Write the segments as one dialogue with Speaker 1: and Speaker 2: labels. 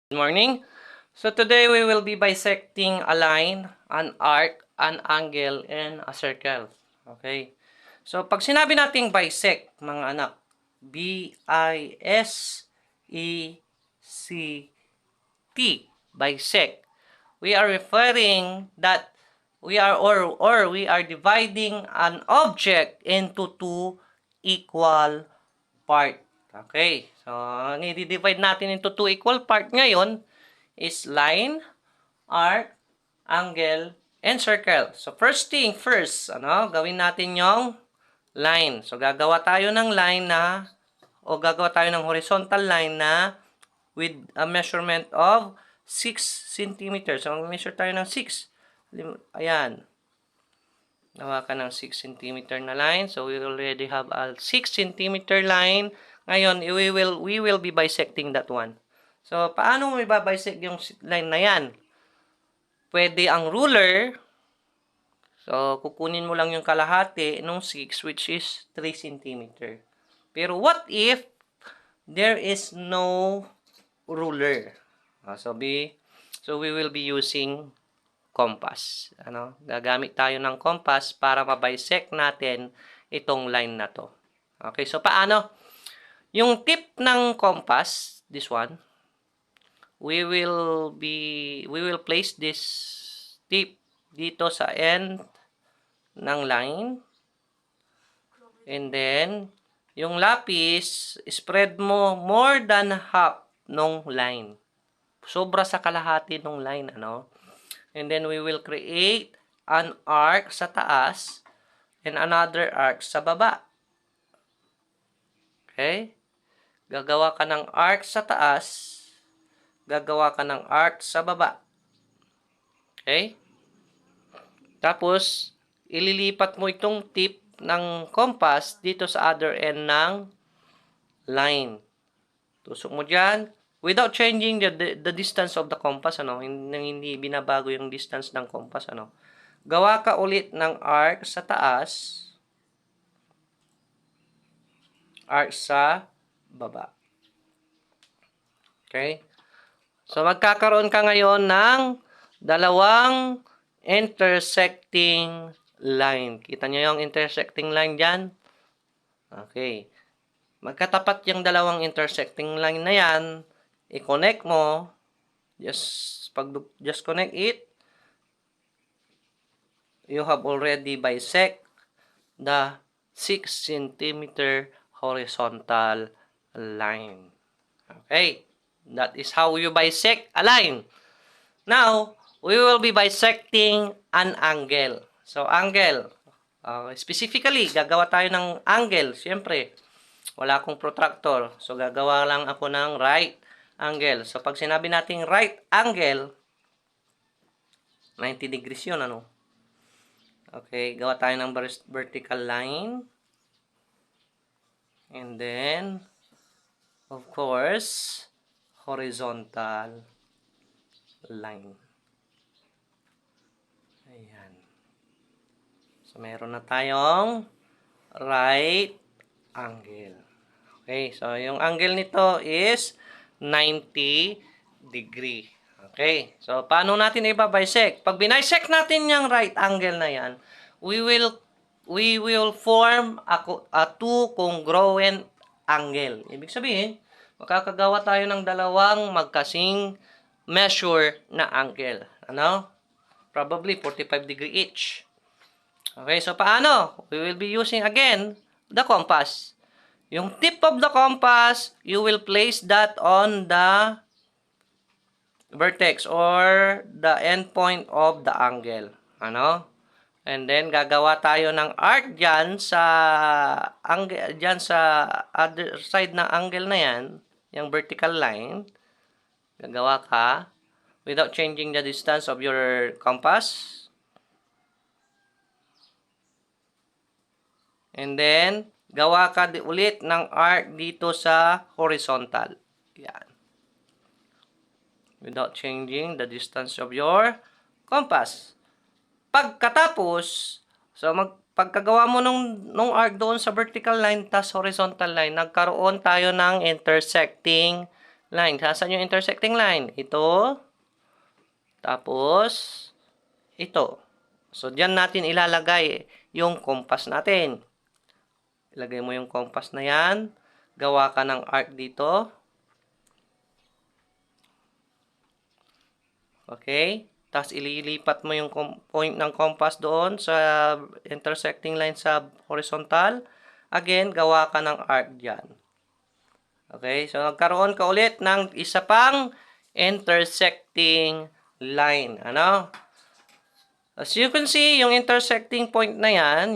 Speaker 1: Good morning. So today we will be bisecting a line, an arc, an angle, and a circle. Okay. So pag sinabi nating bisect, mga anak, B-I-S-E-C-T, bisect, we are referring that we are dividing an object into two equal part. Okay. So, ang i-divide natin into two equal part ngayon is line, arc, angle, and circle. So, first thing first, gawin natin yung line. So, gagawa tayo ng line gagawa tayo ng horizontal line na with a measurement of 6 centimeters. So, mag-measure tayo ng 6. Ayan. Gawa ka ng 6 centimeter na line. So, we already have a 6 centimeter line. Ngayon, we will be bisecting that one. So, paano mo i-bisect yung line na yan? Pwede ang ruler. So, kukunin mo lang yung kalahati nung 6, which is 3 centimeter. Pero what if there is no ruler? So, we will be using compass. Gagamit tayo ng compass para ma-bisect natin itong line na to. Okay, so paano? Yung tip ng compass, this one, we will place this tip dito sa end ng line. And then, yung lapis, spread mo more than half nung line. Sobra sa kalahati nung line, And then, we will create an arc sa taas and another arc sa baba. Okay? Gagawa ka ng arc sa taas, gagawa ka ng arc sa baba. Okay? Tapos, ililipat mo itong tip ng compass dito sa other end ng line. Tusok mo dyan, without changing the distance of the compass, hindi binabago yung distance ng compass, Gawa ka ulit ng arc sa taas, arc sa baba. Okay? So, magkakaroon ka ngayon ng dalawang intersecting line. Kita nyo yung intersecting line dyan? Okay. Magkatapat yung dalawang intersecting line na yan. I-connect mo. Just connect it. You have already bisect the 6 centimeter horizontal line. Okay. That is how you bisect a line. Now, we will be bisecting an angle. So, angle. Specifically, gagawa tayo ng angle. Siyempre, wala akong protractor. So, gagawa lang ako ng right angle. So, pag sinabi nating right angle, 90 degrees yun, Okay, gawa tayo ng vertical line. And then, of course, horizontal line. Ayan. So, meron na tayong right angle. Okay, so yung angle nito is 90 degree. Okay, so paano natin i-bisect? Pag binisect natin yung right angle na yan, we will form a two congruent angle. Ibig sabihin, makakagawa tayo ng dalawang magkasing measure na angle. Probably 45 degree each. Okay, so paano? We will be using again the compass. Yung tip of the compass, you will place that on the vertex or the end point of the angle. And then gagawa tayo ng arc diyan sa other side ng angle na 'yan, yung vertical line. Gagawa ka without changing the distance of your compass. And then gawa ka ulit ng arc dito sa horizontal. Yan. Without changing the distance of your compass. Pagkatapos, pagkagawa mo nung arc doon sa vertical line tas horizontal line, nagkaroon tayo ng intersecting line. Saan yung intersecting line? Ito. Tapos, ito. So, diyan natin ilalagay yung compass natin. Ilagay mo yung compass na yan. Gawa ka ng arc dito. Okay? Tapos, ililipat mo yung point ng compass doon sa intersecting line sa horizontal. Again, gawa ka ng arc dyan. Okay? So, nagkaroon ka ulit ng isa pang intersecting line. Ano? As you can see, yung intersecting point na yan,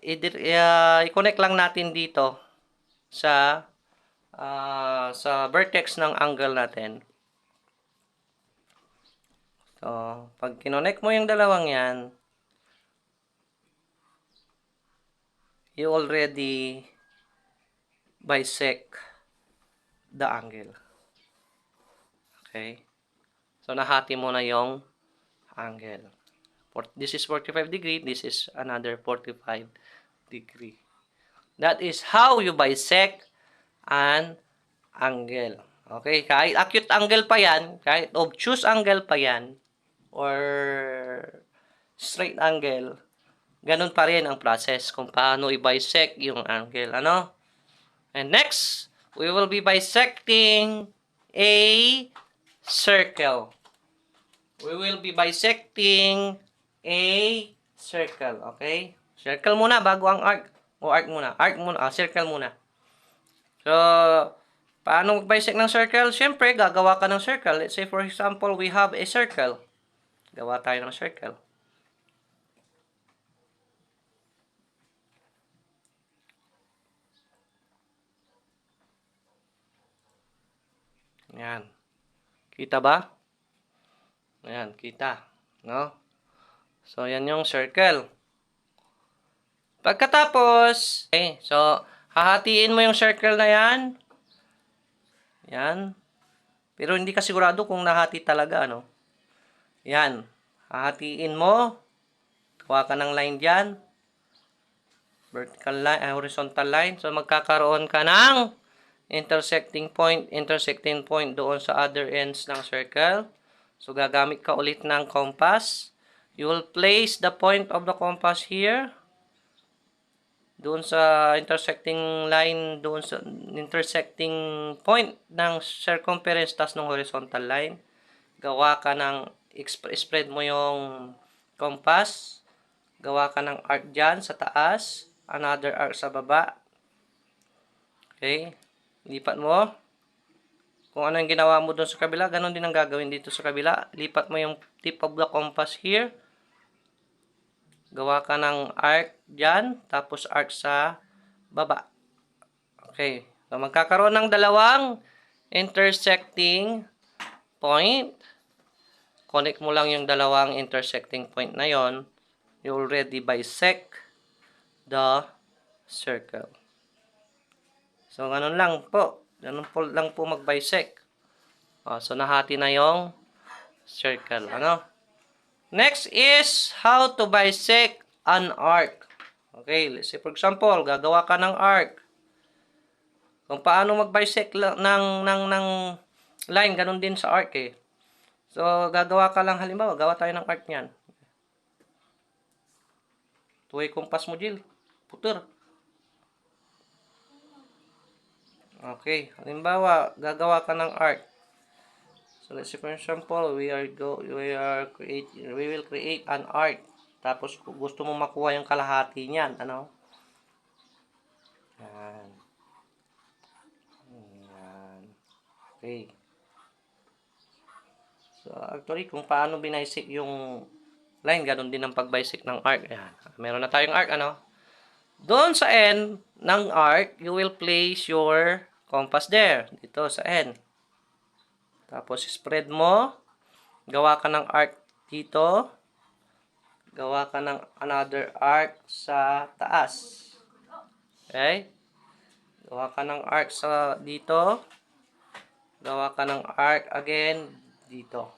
Speaker 1: i-connect lang natin dito sa vertex ng angle natin. So, pag kinonnect mo yung dalawang yan, you already bisect the angle. Okay? So, nahati mo na yung angle. This is 45 degree, this is another 45 degree. That is how you bisect an angle. Okay, kahit acute angle pa yan, kahit obtuse angle pa yan, or straight angle, ganun pa rin ang process kung paano i-bisect yung angle. Ano? And next, we will be bisecting a circle. We will be bisecting a circle. Okay? Circle muna bago ang arc. O arc muna. Arc muna. Circle muna. So, paano mag-bisect ng circle? Siyempre, gagawa ka ng circle. Let's say, for example, we have a circle. Gawa tayo ng circle. Yan. Kita ba? Ayan, kita. No? So, yan yung circle. Pagkatapos, okay, so, hahatiin mo yung circle na yan. Yan. Pero hindi ka sigurado kung nahati talaga, ano? Yan. Hahatiin mo. Gawa ka ng line dyan. Vertical line, horizontal line. So, magkakaroon ka ng intersecting point doon sa other ends ng circle. So, gagamit ka ulit ng compass. You will place the point of the compass here. Doon sa intersecting line, doon sa intersecting point ng circumference tas ng horizontal line. Gawa ka ng, spread mo yung compass. Gawa ka ng arc dyan sa taas. Another arc sa baba. Okay. Lipat mo. Kung ano yung ginawa mo doon sa kabila, ganun din ang gagawin dito sa kabila. Lipat mo yung tip of the compass here. Gawa ka ng arc dyan, tapos arc sa baba. Okay. So, magkakaroon ng dalawang intersecting point. Connect mo lang yung dalawang intersecting point na yon. You already bisect the circle. So, ganun lang po. Ganun po lang po mag-bisect. So, nahati na yung circle. Ano? Next is how to bisect an arc. Okay, let's say for example, gagawa ka ng arc. Kung paano mag-bisect ng line, ganun din sa arc eh. So, gagawa ka lang, halimbawa, gawa tayo ng arc niyan. Tuway compass mo, Jill. Puter. Okay, halimbawa, gagawa ka ng arc. So, let's say for example, we will create an arc. Tapos, kung gusto mo makuha yung kalahati niyan, ano? Yan. Yan. Okay. So, actually, kung paano binisect yung line, ganun din ang pag-bisect ng arc. Yan. Meron na tayong arc, ano? Doon sa end ng arc, you will place your compass there. Dito sa end. Tapos, spread mo. Gawa ka ng arc dito. Gawa ka ng another arc sa taas. Okay? Gawa ka ng arc sa dito. Gawa ka ng arc again dito.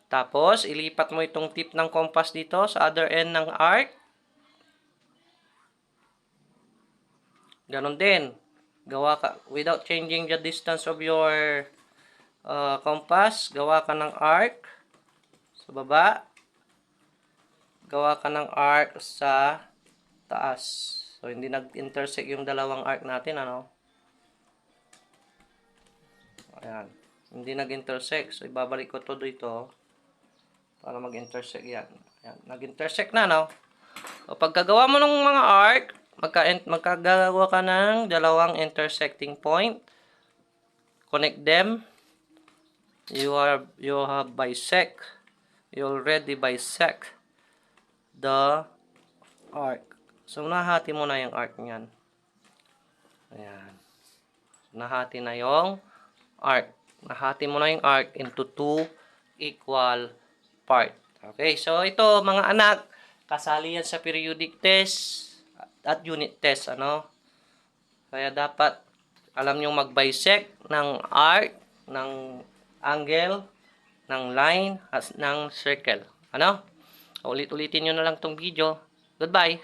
Speaker 1: Tapos, ilipat mo itong tip ng compass dito sa other end ng arc. Ganon din. gawa ka, without changing the distance of your compass, gawa ka ng arc sa baba, gawa ka ng arc sa taas. So, hindi nag-intersect yung dalawang arc natin, ano? Ayan. Hindi nag-intersect. So, ibabalik ko to dito para mag-intersect yan. Ayan. Nag-intersect na, no? So, pagkagawa mo ng mga arc, magkagawa ka ng dalawang intersecting point. Connect them. You have bisect. You already bisect the arc. So, nahati mo na yung arc niyan. Ayan. Nahati na yung arc. Nahati mo na yung arc into two equal part. Okay, so ito mga anak, kasali yan sa periodic test at unit test, ano? Kaya dapat alam nyo mag-bisect ng arc, ng angle, ng line, at ng circle. Ano? Ulit-ulitin nyo na lang tong video. Goodbye!